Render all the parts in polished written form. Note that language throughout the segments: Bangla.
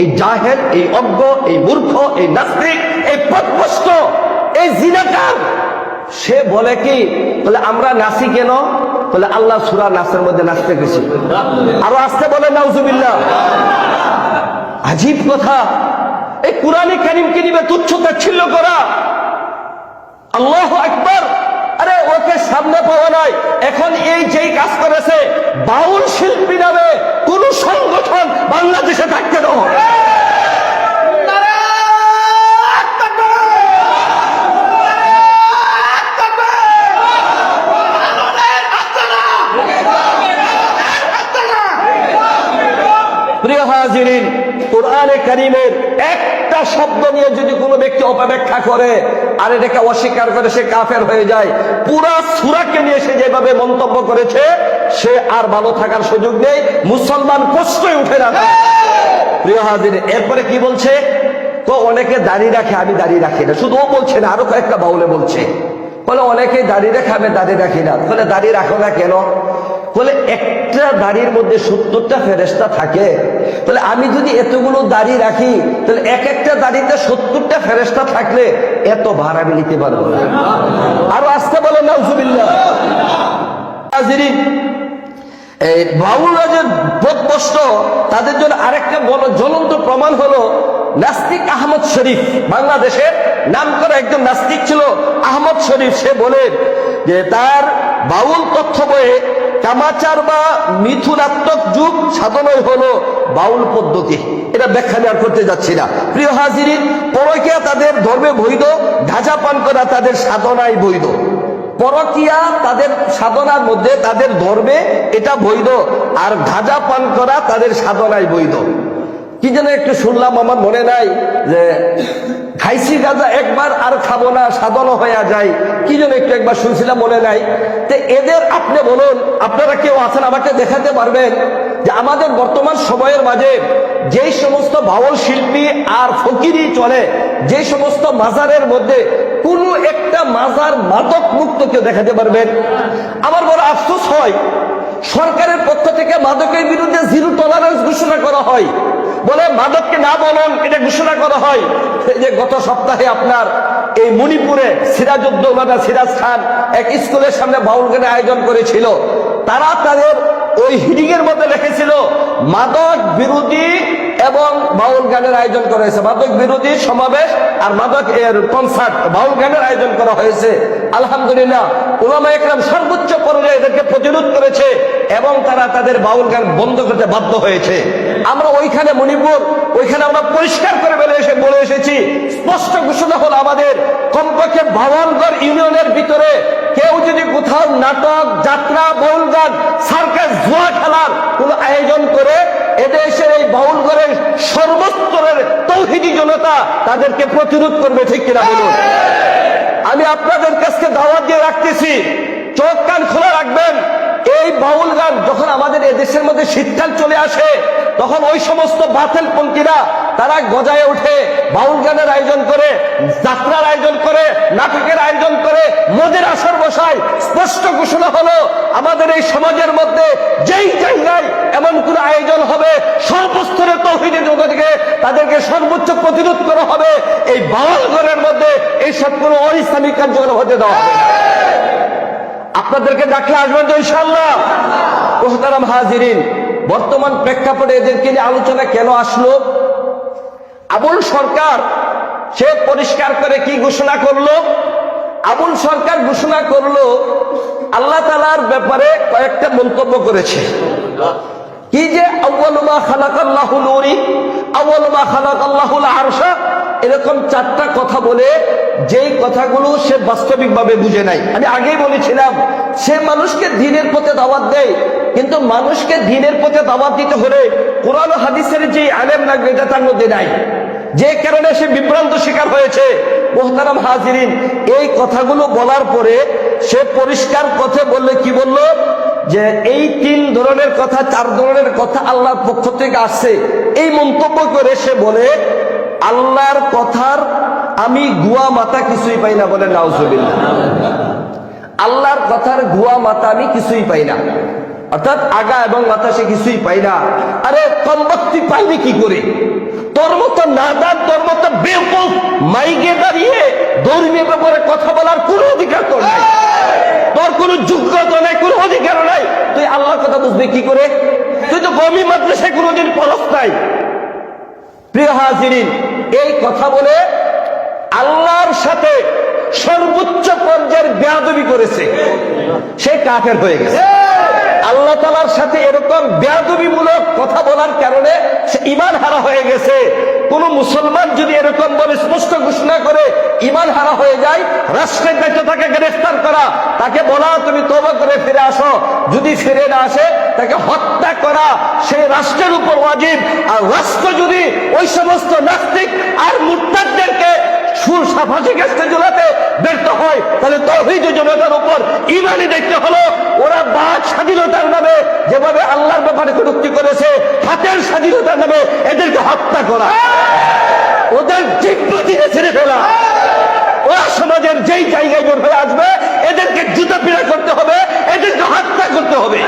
এই জাহেল, এই অজ্ঞ, এই মূর্খ, এই নাস্তিক, এই পথভ্রষ্ট, এই জিনাকার, সে বলে কি, বলে আমরা নাচি কেন, বলে আল্লাহ সূরা নাসের মধ্যে নাচতে গেছি। আরো আসতে বলে নাউজুবিল্লাহ। আজীব কথা, এই কুরআনে কারীমকে নিয়ে তুচ্ছ-তাচ্ছিল্য করা। আল্লাহু আকবার। আরে ওকে সামনে পাওয়া নাই, এখন এই যেই কাজ করেছে, বাউল শিল্পী নামে কোন সংগঠন বাংলাদেশে থাকতে দেওয়া হবে। প্রিয় হাজিরিন, কুরআনে কারীমের একটা শব্দ নিয়ে যদি কোনো ব্যক্তি অপব্যাখ্যা করে আর এটাকে অস্বীকার করে, সে কাফের হয়ে যায়। পুরা সূরাকে নিয়ে সে যেভাবে মন্তব্য করেছে, সে আর ভালো থাকার সুযোগ নেই, মুসলমান প্রশ্নই উঠে না। প্রিয় হাজিরিন, এরপরে কি বলছে, তো অনেকে দাঁড়িয়ে রাখে, আমি দাঁড়িয়ে রাখি না। শুধু ও বলছে না, আরো কয়েকটা বাউলে বলছে, বলে অনেকে দাঁড়িয়ে রাখে, আমি দাঁড়িয়ে রাখি না। বলে দাঁড়িয়ে রাখো না কেন? বলে একটা দাড়ির মধ্যে 70টা ফেরেশতা থাকে। বলে আমি যদি এতগুলো দাড়ি রাখি, তাহলে এক একটা দাড়িতে 70টা ফেরেশতা থাকলে এত ভার আমি নিতে পারবো না। আরো আসতে বলে নাউজুবিল্লাহ। হাজিরিন, এই বাউলরা যে পথভ্রষ্ট, তাদের জন্য আরেকটা বড় জ্বলন্ত প্রমাণ হলো নাস্তিক আহমদ শরীফ। বাংলাদেশের নামকরা একজন নাস্তিক ছিল আহমদ শরীফ। সে বলে যে তার বাউল তথ্য বইয়ে কামাচার বা মিথুনাত্মক যুগ সাধনই হলো বাউল পদ্ধতি। এটা ব্যাখ্যা নেওয়ার করতে যাচ্ছি না। প্রিয় হাজিরিন, পরকীয়া তাদের ধর্মে বৈধ, গাঁজা পান করা তাদের সাধনায় বৈধ। পরকীয়া তাদের সাধনার মধ্যে, তাদের ধর্মে এটা বৈধ, আর গাঁজা পান করা তাদের সাধনায় বৈধ। কি যেন একটু শুনলাম, আমার মনে নাই, যে খাইছি গাঁজা একবার আর খাবো না, সাধনা হয়ে যায়, কি যেন একটু একবার শুনছিলাম, মনে নাই। তো এদের আপনি বলুন, আপনারা কেউ আছেন আমাকে দেখাতে পারবেন যে আমাদের বর্তমান সময়ের মাঝে যেই সমস্ত বাউল শিল্পী আর ফকিরি চলে, যে সমস্ত মাজারের মধ্যে কোন একটা মাজার মাদক মুক্ত কেউ দেখাতে পারবেন? আমার বড় আফসোস হয়, সরকারের পক্ষ থেকে মাদকের বিরুদ্ধে জিরো টলারেন্স ঘোষণা করা হয়, বলে মাদককে না বলুন, এটা ঘোষণা করা হয়। এই যে গত সপ্তাহে আপনার এই মণিপুরে সিরাজউদ্দৌলা সিরাজ খান এক স্কুলের সামনে বাউল গানের আয়োজন করেছিল। তারা তাদের ওই হিডিং এর মধ্যে লিখেছিল মাদক বিরোধী এবং বাউল গানের আয়োজন করা হয়েছে, মাদক বিরোধী সমাবেশ আর মাদক এর কনসার্ট, বাউল গানের আয়োজন করা হয়েছে। আলহামদুলিল্লাহ, উলামায়ে কেরাম সর্বোচ্চ পর্যায়ে এদেরকে প্রতিরোধ করেছে এবং তারা তাদের বাউল গান বন্ধ করতে বাধ্য হয়েছে। আমরা ওইখানে মণিপুর, ওইখানে আমরা পরিষ্কার করে বলে এসেছি, স্পষ্ট ঘোষণা হল আমাদের কমপক্ষে 52 ইউনিয়নের ভিতরে কেউ যদি কোথাও নাটক, যাত্রা, বাউল গান, সার্কাস, জুয়া খেলার কোন আয়োজন করে, এদেশের এই বাউল গানের সর্বস্তরের তৌহিদি জনতা তাদেরকে প্রতিরোধ করবে, ঠিক কিনা বলুন? আমি আপনাদের কাছে দাওয়াত দিয়ে রাখতেছি, চোখ কান খোলা রাখবেন। এই বাউল গান যখন আমাদের এদেশের মধ্যে শীতকাল চলে আসে, তখন ওই সমস্ত বাতিলপন্থীরা তারা গজায় ওঠে, বাউল গানের আয়োজন করে, যাত্রার আয়োজন করে, নাটকের আয়োজন করে, মদের আসর বসায়। স্পষ্ট ঘোষণা হলো আমাদের এই সমাজের মধ্যে যেই জায়গায় এমন কোন আয়োজন হবে, সর্বস্তরের তৌহিদি জগৎকে তাদেরকে সর্বোচ্চ প্রতিরোধ করা হবে। এই বাউল গানের মধ্যে এইসব কোনো অইসলামিক কার্যক্রম হতে দেওয়া হবে না। আপনাদেরকে ডাকলে আসবেন তো ইনশাআল্লাহ? মুহতারাম হাজিরিন, বর্তমান প্রেক্ষাপটে এদেরকে নিয়ে আলোচনা কেন আসলো? আবুল সরকার সে পরিষ্কার করে কি ঘোষণা করলো? আবুল সরকার ঘোষণা করলো আল্লাহ তাআলার ব্যাপারে কয়েকটা মন্তব্য করেছে। কি যে আউয়ালু মা খালাকাল্লাহু নূরি, আউয়ালু মা খালাকাল্লাহুল আরশা, এরকম 4টা কথা বলে, যেই কথাগুলো সে বাস্তবিকভাবে বুঝে নাই। আমি আগেই বলেছিলাম, সে মানুষকে দ্বীনের পথে দাওয়াত দেয়, কিন্তু মানুষকে দ্বীনের পথে দাওয়াত দিতে হলে কোরআন ও হাদিসের যে আলেম লাগবে এটা তার মধ্যে নাই, যে কারণে সে বিভ্রান্ত শিকার হয়েছে। মুহতারাম হাজিরিন, এই কথাগুলো বলার পরে সে পরিষ্কার কথা বললে, কি বলল? যে এই 3 ধরনের কথা, 4 ধরনের কথা আল্লাহর পক্ষ থেকে আসছে। এই মন্তব্য করে সে বলে আল্লাহর কথার আমি গুয়া মাথা কিছুই পাই না। বলে নাউজুবিল্লাহ। আল্লাহর কথার গুয়া মাথা আমি কিছুই পাই না, অর্থাৎ আগা এবং মাথা সে কিছুই পাই না। আরে কমবক্তি পাইনি কি করে? তো মাইকে দাঁড়িয়ে ধর্মীয় ব্যাপারে কথা বলার কোনো অধিকার তোর নাই, তোর কোনো যোগ্যতা নাই, কোনো অধিকার নাই। তুই আল্লাহর কথা বুঝবি কি করে? তুই তো কওমি মাদ্রাসায় কোনোদিন পড়স নাই। প্রিয় হাজিরিন, এই কথা বলে আল্লাহর সাথে সর্বোচ্চ পর্যায়ের বেয়াদবি করেছে, সে কাফের হয়ে গেছে। আল্লাহ তাআলার সাথে এরকম বেয়াদবিমূলক কথা বলার কারণে সে ঈমান হারা হয়ে গেছে। কোন মুসলমান যদি এরকম বলে স্পষ্ট ঘোষণা করে ঈমান হারা হয়ে যায়, রাষ্ট্রের দায়িত্ব তাকে গ্রেফতার করা, তাকে বলা তুমি তওবা করে ফিরে আসো, যদি ফিরে না আসে তাকে হত্যা করা সেই রাষ্ট্রের উপর ওয়াজিব। আর রাষ্ট্র যদি ওই সমস্ত নাস্তিক আর মুরতাদদেরকে ফাঁসি কাস্টে ঝুলাতে ব্যর্থ হয়, তাহলে তাওহীদ জনতার উপর ঈমানি দায়িত্ব হলো ওরা বাক স্বাধীনতার নামে যেভাবে আল্লাহর ব্যাপারে কটূক্তি করেছে, হাতের স্বাধীনতার নামে এদেরকে হত্যা করা, ওদের জিহ্বা প্রতিনে ছেড়ে ফেলা। ওরা সমাজের যেই জায়গায় বের হয়ে আসবে এদেরকে জুতা পিড়া করতে হবে, এদেরকে হত্যা করতে হবে।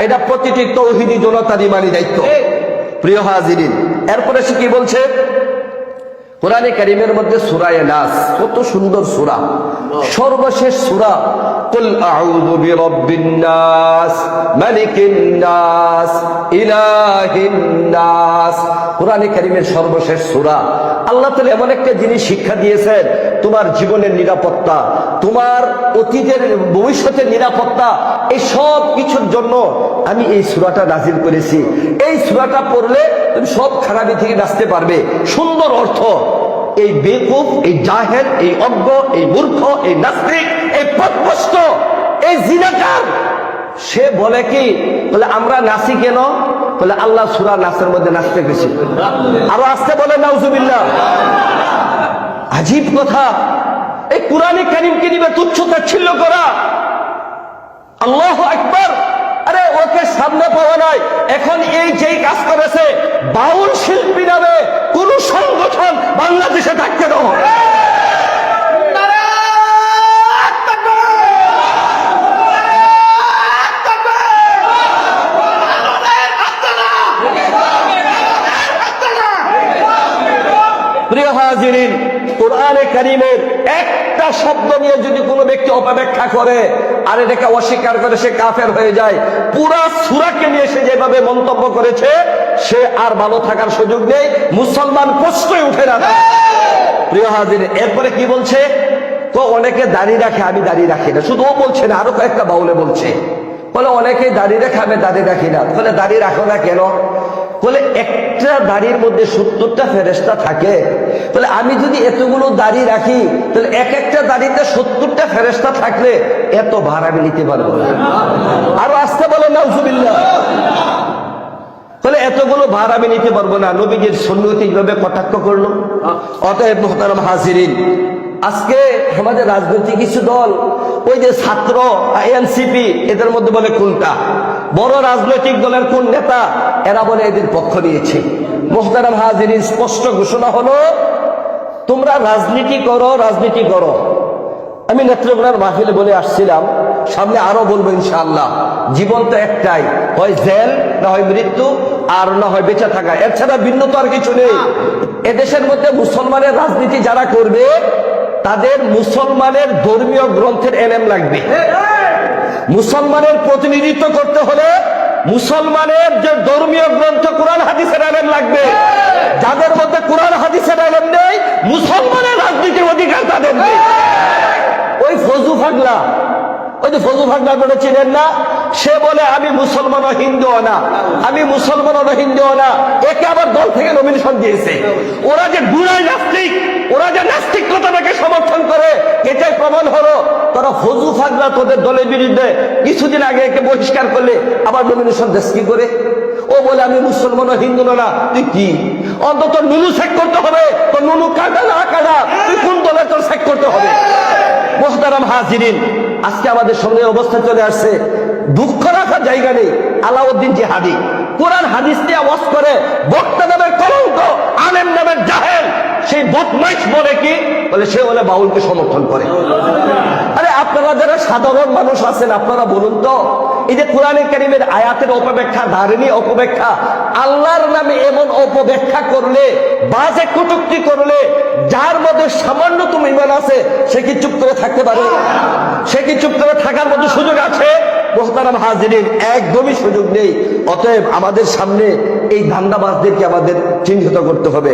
এটা প্রতিটি তাওহীদি জনতার ঈমানি দায়িত্ব। প্রিয় হাজিরিন, এরপরে সে কি বলছে? কোরআনে কারীমের মধ্যে সূরা নাস, কত সুন্দর সূরা, সর্বশেষ সূরা, কুল আউযু বিরাব্বিন নাস মালিকিন নাস ইলাহিন নাস। কোরআনে কারীমের সর্বশেষ সূরা। আল্লাহ তাআলা এমন একটা জিনিস শিক্ষা দিয়েছেন, তোমার জীবনের নিরাপত্তা, তোমার অতীতের ভবিষ্যতের নিরাপত্তা, এই সব কিছুর জন্য আমি এই সূরাটা নাজিল করেছি। এই সূরাটা পড়লে তুমি সব খারাপি থেকে বাঁচতে পারবে। সুন্দর অর্থ। এই বেকুফ, এই জাহেল, এই অজ্ঞ, এই মূর্খ, এই নাস্তিক, এই পথভ্রষ্ট, এই জিনাকার, সে বলে কি, বলে আমরা নাচি কেন? বলে আল্লাহ সূরা নাসের মধ্যে নাচতে গেছি। আরো আসতে বলে নাউজুবিল্লাহ। আজীব কথা। এই কোরআনে কারীমকে নিয়ে তুচ্ছ-তাচ্ছিল্য করা, আল্লাহু আকবার। আরে ওকে সামনে পাওয়া নাই, এখন এই যেই কাজ করেছে, বাউল শিল্পী নামে কোন সংগঠন বাংলাদেশে থাকতে দেওয়া হবে। প্রিয় হাজিরিন, কোরআনে কারীমের একটা শব্দ নিয়ে যদি কোনো ব্যক্তি অপব্যাখ্যা করে আর এটাকে অস্বীকার করে, সে কাফের হয়ে যায়। পুরা সূরাকে নিয়ে সে যেভাবে মন্তব্য করেছে, সে আর ভালো থাকার সুযোগ নেই, মুসলমান প্রশ্নই উঠে না। প্রিয় হাজিরিন, এরপরে কি বলছে? তো অনেকে দাড়ি রাখে, আমি দাড়ি রাখি না। শুধু ও বলছে না, আরো কয়েকটা বাউলে বলছে, বলে অনেকে দাড়ি রাখে, আমি দাড়ি রাখি না। বলে দাড়ি রাখো না কেন? বলে একটা দাড়ির মধ্যে 70টা ফেরেশতা থাকে। বলে আমি যদি এতগুলো দাড়ি রাখি, তাহলে এক একটা দাড়িতে 70টা ফেরেশতা থাকলে এত ভার আমি নিতে পারবো না। আরো আসতে বলে নাউজুবিল্লাহ। বলে এতগুলো ভার আমি নিতে পারবো না। নবীজির সুন্নতি এইভাবে কটাক্ষ করলো। অতএব মুহতারাম হাজিরিন, আজকে আমাদের রাজনৈতিক কিছু দল, ওই যে ছাত্র এনসিপি, এদের মধ্যে বলে কোনটা বড় রাজনৈতিক দলের কোন নেতা, এরা বলে এদের পক্ষ নিয়েছে। মুহতারাম হাজিরিন, স্পষ্ট ঘোষণা হলো, তোমরা রাজনীতি করো, রাজনীতি করো। আমি নেত্রকোনার মাহফিলে বলে আসছিলাম, সামনে আরো বলবো ইনশাআল্লাহ, জীবন তো একটাই, হয় জেল, না হয় মৃত্যু, আর না হয় বেঁচে থাকা, এর ছাড়া ভিন্ন তো আর কিছু নেই। এদেশের মধ্যে মুসলমানের রাজনীতি যারা করবে, তাদের মুসলমানের ধর্মীয় গ্রন্থের এলেম লাগবে। মুসলমানের প্রতিনিধিত্ব করতে হলে মুসলমানের যে ধর্মীয় গ্রন্থ কোরআন হাদিসের এলেম লাগবে। যাদের মধ্যে কোরআন হাদিসের এলেম নেই, মুসলমানের রাজনীতির অধিকার তাদের নেই। ওই ফজু ফাগলা, ওই যে ফজু ফাগলা বলে চিনেন না, সে বলে আমি মুসলমান ও হিন্দু না, আমি মুসলমান ও হিন্দু না। একে আবার দল থেকে নমিনেশন দিয়েছে। ওরা যে গুড়াই নাস্তিক, ওরা যে নাস্তিকতাকে সমর্থন করে, এটাই প্রমাণ হলো। তোরা ফজু ফাগলা তোদের দলের বিরুদ্ধে কিছুদিন আগে একে বহিষ্কার করলে আবার নমিনেশন দেশ কি করে? ও বলে আমি মুসলমান ও হিন্দু না। তুই কি অন্তত নুনু চেক করতে হবে, তোর নুনু কাটা না কাটা, তুই কোন দলে তোর চেক করতে হবে। মুহতারাম হাজিরিন, আজকে আমাদের সঙ্গে অবস্থা চলে আসছে, দুঃখ রাখার জায়গা নেই। আলাউদ্দিন জিহাদি কোরআন হাদিস দিয়ে ওয়াজ করে, বক্তা নামের কলঙ্ক, আলেম নামের জাহেল, সেই বদমাইশ বলে কি বলে, সে বলে বাউলকে সমর্থন করে। আরে আপনারা যারা সাধারণ মানুষ আছেন, আপনারা বলুন তো, এই যে কোরআনে কারীমের আয়াতের অপব্যাখ্যা, ধারণী অপব্যাখ্যা, আল্লাহর নামে এমন অপব্যাখ্যা করলে বাজে কটূক্তি করলে যার মধ্যে সামান্যতম ঈমান আছে সে কি চুপ করে থাকতে পারে? সে কি চুপ করে থাকার মতো সুযোগ আছে? মোহতারাম হাজিরিন, একদমই সুযোগ নেই। অতএব আমাদের সামনে এই ধান্দাবাজদেরকে আমাদের চিহ্নিত করতে হবে।